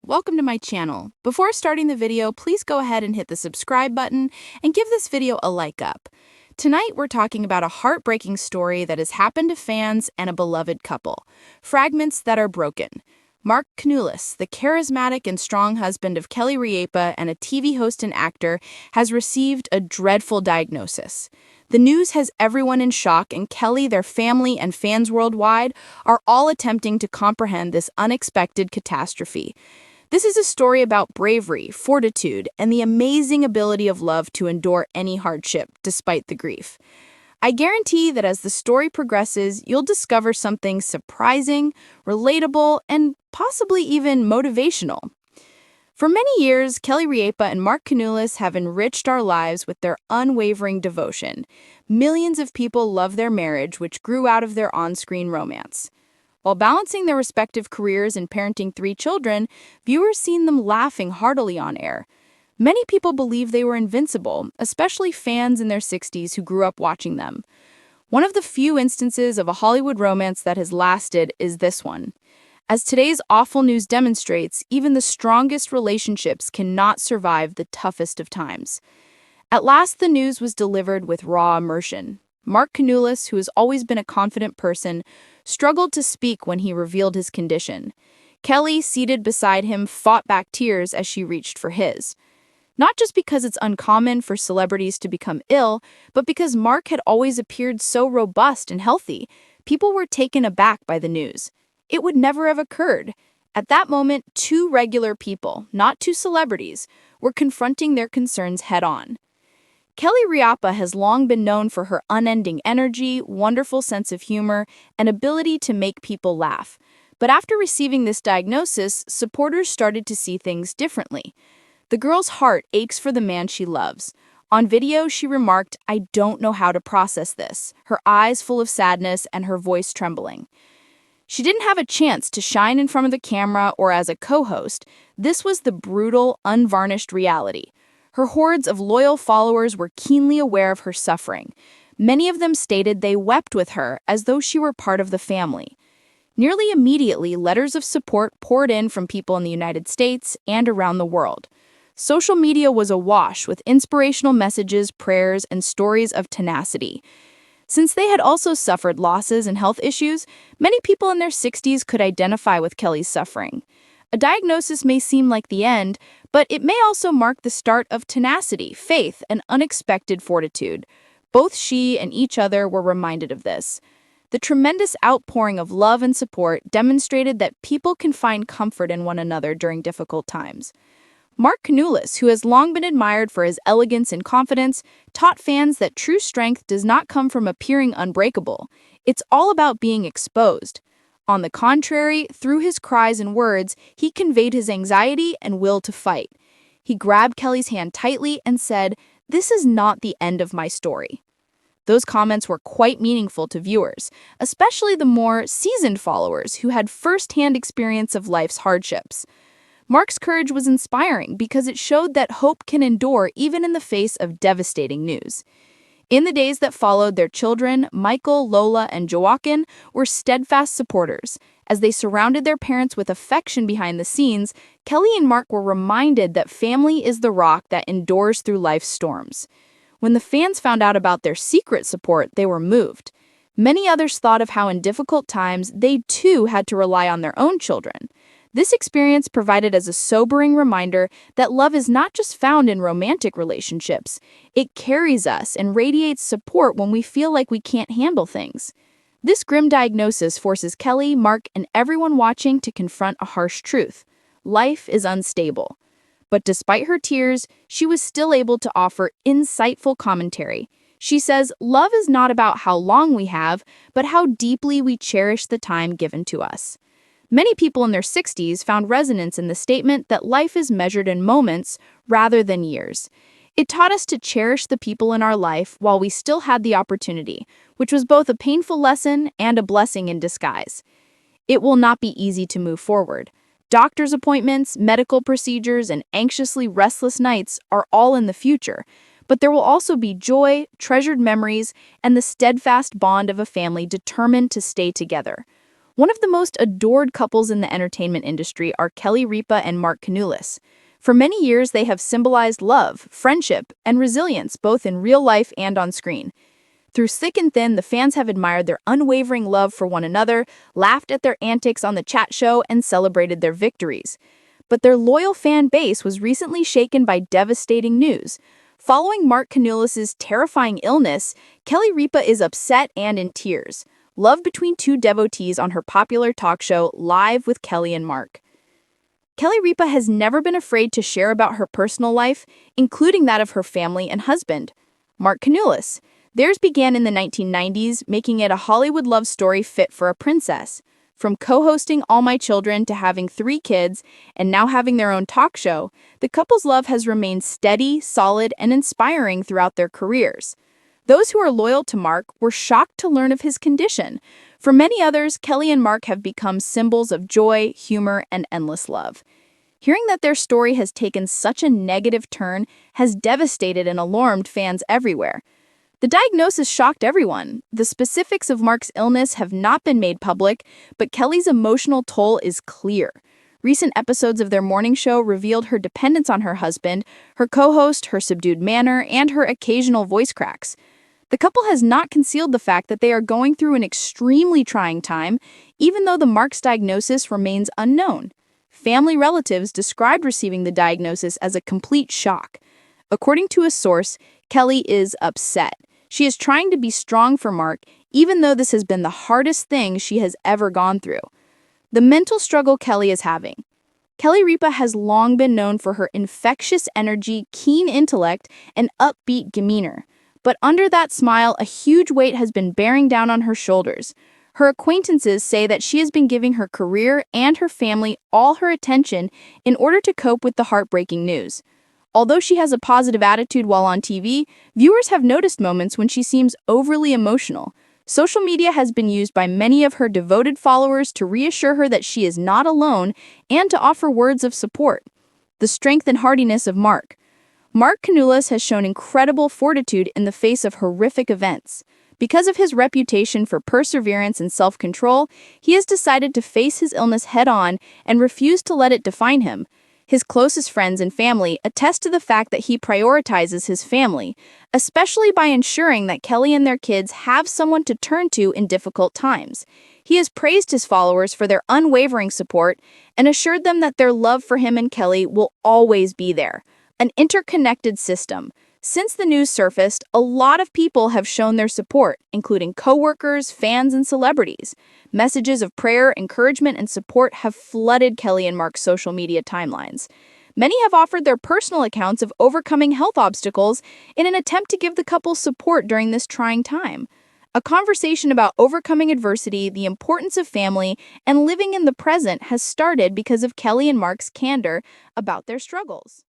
welcome to my channel. Before starting the video, please go ahead and hit the subscribe button and give this video a like up. Tonight, we're talking about a heartbreaking story that has happened to fans and a beloved couple. Fragments that are broken. Mark Consuelos, the charismatic and strong husband of Kelly Ripa and a TV host and actor, has received a dreadful diagnosis. The news has everyone in shock, and Kelly, their family, and fans worldwide are all attempting to comprehend this unexpected catastrophe. This is a story about bravery, fortitude, and the amazing ability of love to endure any hardship despite the grief. I guarantee that as the story progresses, you'll discover something surprising, relatable, and possibly even motivational. For many years, Kelly Ripa and Mark Consuelos have enriched our lives with their unwavering devotion. Millions of people love their marriage, which grew out of their on-screen romance. While balancing their respective careers and parenting 3 children, viewers seen them laughing heartily on air. Many people believe they were invincible, especially fans in their 60s who grew up watching them. One of the few instances of a Hollywood romance that has lasted is this one. As today's awful news demonstrates, even the strongest relationships cannot survive the toughest of times. At last, the news was delivered with raw emotion. Mark Consuelos, who has always been a confident person, struggled to speak when he revealed his condition. Kelly, seated beside him, fought back tears as she reached for his. Not just because it's uncommon for celebrities to become ill, but because Mark had always appeared so robust and healthy. People were taken aback by the news. It would never have occurred. At that moment, 2 regular people, not 2 celebrities, were confronting their concerns head-on. Kelly Ripa has long been known for her unending energy, wonderful sense of humor, and ability to make people laugh. But after receiving this diagnosis, supporters started to see things differently. The girl's heart aches for the man she loves. On video, she remarked, "I don't know how to process this," her eyes full of sadness and her voice trembling. She didn't have a chance to shine in front of the camera or as a co-host. This was the brutal, unvarnished reality. Her hordes of loyal followers were keenly aware of her suffering. Many of them stated they wept with her as though she were part of the family. Nearly immediately, letters of support poured in from people in the United States and around the world. Social media was awash with inspirational messages, prayers, and stories of tenacity. Since they had also suffered losses and health issues, many people in their 60s could identify with Kelly's suffering. A diagnosis may seem like the end, but it may also mark the start of tenacity, faith, and unexpected fortitude. Both she and each other were reminded of this. The tremendous outpouring of love and support demonstrated that people can find comfort in one another during difficult times. Mark Consuelos, who has long been admired for his elegance and confidence, taught fans that true strength does not come from appearing unbreakable. It's all about being exposed. On the contrary, through his cries and words, he conveyed his anxiety and will to fight. He grabbed Kelly's hand tightly and said, "This is not the end of my story." Those comments were quite meaningful to viewers, especially the more seasoned followers who had first-hand experience of life's hardships. Mark's courage was inspiring because it showed that hope can endure even in the face of devastating news. In the days that followed, their children, Michael, Lola, and Joaquin, were steadfast supporters. As they surrounded their parents with affection behind the scenes, Kelly and Mark were reminded that family is the rock that endures through life's storms. When the fans found out about their secret support, they were moved. Many others thought of how in difficult times they too had to rely on their own children. This experience provided as a sobering reminder that love is not just found in romantic relationships. It carries us and radiates support when we feel like we can't handle things. This grim diagnosis forces Kelly, Mark, and everyone watching to confront a harsh truth. Life is unstable. But despite her tears, she was still able to offer insightful commentary. She says, "Love is not about how long we have, but how deeply we cherish the time given to us." Many people in their 60s found resonance in the statement that life is measured in moments rather than years. It taught us to cherish the people in our life while we still had the opportunity, which was both a painful lesson and a blessing in disguise. It will not be easy to move forward. Doctor's appointments, medical procedures, and anxiously restless nights are all in the future, but there will also be joy, treasured memories, and the steadfast bond of a family determined to stay together. One of the most adored couples in the entertainment industry are Kelly Ripa and Mark Consuelos. For many years, they have symbolized love, friendship, and resilience both in real life and on screen. Through thick and thin, the fans have admired their unwavering love for one another, laughed at their antics on the chat show, and celebrated their victories. But their loyal fan base was recently shaken by devastating news. Following Mark Consuelos' terrifying illness, Kelly Ripa is upset and in tears. Love between two devotees on her popular talk show Live with Kelly and Mark. Kelly Ripa has never been afraid to share about her personal life, including that of her family and husband. Mark Consuelos. Theirs began in the 1990s, making it a Hollywood love story fit for a princess. From co-hosting All My Children to having 3 kids and now having their own talk show, the couple's love has remained steady, solid, and inspiring throughout their careers. Those who are loyal to Mark were shocked to learn of his condition. For many others, Kelly and Mark have become symbols of joy, humor, and endless love. Hearing that their story has taken such a negative turn has devastated and alarmed fans everywhere. The diagnosis shocked everyone. The specifics of Mark's illness have not been made public, but Kelly's emotional toll is clear. Recent episodes of their morning show revealed her dependence on her husband, her co-host, her subdued manner, and her occasional voice cracks. The couple has not concealed the fact that they are going through an extremely trying time, even though the Mark's diagnosis remains unknown. Family relatives described receiving the diagnosis as a complete shock. According to a source, Kelly is upset. She is trying to be strong for Mark, even though this has been the hardest thing she has ever gone through. The mental struggle Kelly is having. Kelly Ripa has long been known for her infectious energy, keen intellect, and upbeat demeanor. But under that smile, a huge weight has been bearing down on her shoulders. Her acquaintances say that she has been giving her career and her family all her attention in order to cope with the heartbreaking news. Although she has a positive attitude while on TV, viewers have noticed moments when she seems overly emotional. Social media has been used by many of her devoted followers to reassure her that she is not alone and to offer words of support. The strength and hardiness of Mark. Mark Consuelos has shown incredible fortitude in the face of horrific events. Because of his reputation for perseverance and self-control, he has decided to face his illness head-on and refuse to let it define him. His closest friends and family attest to the fact that he prioritizes his family, especially by ensuring that Kelly and their kids have someone to turn to in difficult times. He has praised his followers for their unwavering support and assured them that their love for him and Kelly will always be there. An interconnected system. Since the news surfaced, a lot of people have shown their support, including coworkers, fans, and celebrities. Messages of prayer, encouragement, and support have flooded Kelly and Mark's social media timelines. Many have offered their personal accounts of overcoming health obstacles in an attempt to give the couple support during this trying time. A conversation about overcoming adversity, the importance of family, and living in the present has started because of Kelly and Mark's candor about their struggles.